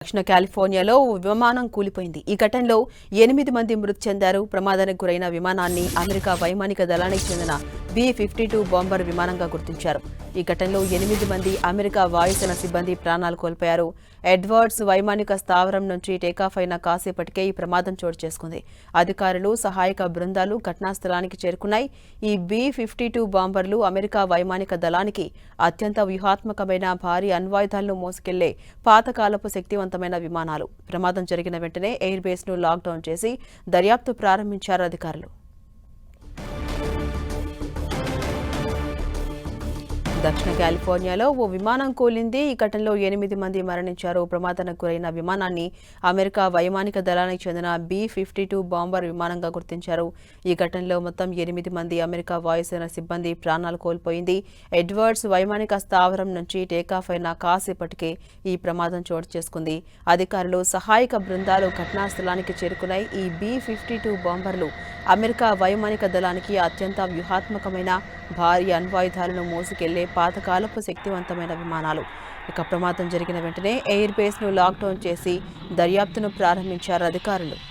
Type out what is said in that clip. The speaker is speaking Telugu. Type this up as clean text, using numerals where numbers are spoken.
దక్షిణ కాలిఫోర్నియాలో విమానం కూలిపోయింది. ఈ ఘటనలో 8 మంది మృతి చెందారు. ప్రమాదానికి గురైన విమానాన్ని అమెరికా వైమానిక దళానికి చెందిన B-52 బాంబర్ విమానంగా గుర్తించారు. ఈ ఘటనలో 8 మంది అమెరికా వాయుసేన సిబ్బంది ప్రాణాలు కోల్పోయారు. ఎడ్వర్డ్స్ వైమానిక స్థావరం నుంచి టేకాఫ్ అయిన కాసేపటికే ఈ ప్రమాదం చోటు చేసుకుంది. అధికారులు, సహాయక బృందాలు ఘటనా స్థలానికి చేరుకున్నాయి. ఈ B-52 బాంబర్లు అమెరికా వైమానిక దళానికి అత్యంత వ్యూహాత్మకమైన భారీ అణ్వాయుధాలను మోసుకెళ్లే పాతకాలపు శక్తివంతమైన విమానాలు. ప్రమాదం జరిగిన వెంటనే ఎయిర్ బేస్ ను లాక్డౌన్ చేసి దర్యాప్తు ప్రారంభించారు అధికారులు. దక్షిణ కాలిఫోర్నియాలో ఓ విమానం కూలింది. ఈ ఘటనలో 8 మంది మరణించారు. ప్రమాదానికి గురైన విమానాన్ని అమెరికా వైమానిక దళానికి చెందిన B-52 బాంబర్ విమానంగా గుర్తించారు. ఈ ఘటనలో మొత్తం 8 మంది అమెరికా వాయుసేన సిబ్బంది ప్రాణాలు కోల్పోయింది. ఎడ్వర్డ్స్ వైమానిక స్థావరం నుంచి టేకాఫ్ అయిన కాసేపటికే ఈ ప్రమాదం చోటు చేసుకుంది. అధికారులు, సహాయక బృందాలు ఘటనా స్థలానికి చేరుకున్నాయి. ఈ B-52 బాంబర్లు అమెరికా వైమానిక దళానికి అత్యంత వ్యూహాత్మకమైన భారీ అణ్వాయుధాలను మోసుకెళ్లే పాతకాలపు శక్తివంతమైన విమానాలు. ఇక ప్రమాదం జరిగిన వెంటనే ఎయిర్ బేస్ ను లాక్డౌన్ చేసి దర్యాప్తును ప్రారంభించారు అధికారులు.